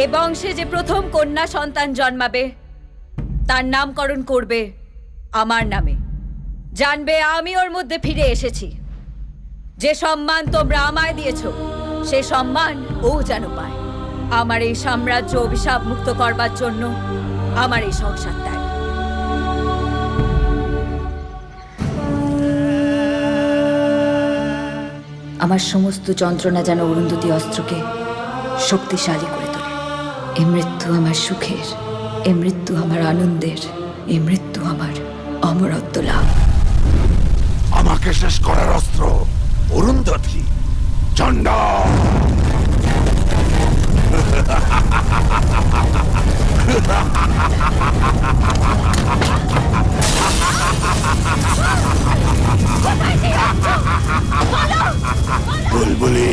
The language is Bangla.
এ বংশে যে প্রথম কন্যা সন্তান জন্মাবে তার নামকরণ করবে আমার নামে। জানবে আমি ওর মধ্যে ফিরে এসেছি। যে সম্মান তোমরা আমায় দিয়েছ সে সম্মান ও যেন পায়। আমার এই সাম্রাজ্য অভিশাপ মুক্ত করবার জন্য আমার এই সংসার ত্যাগ। আমার সমস্ত যন্ত্রণা যেন অরুন্ধতী অস্ত্রকে শক্তিশালী করে তোলে। এ মৃত্যু আমার সুখের, এ মৃত্যু আমার আনন্দের, এ মৃত্যু আমার অমরত্ব লাভ। আমাকে শেষ করার অস্ত্র অরুন্ধতী। চণ্ডা বুলবুলি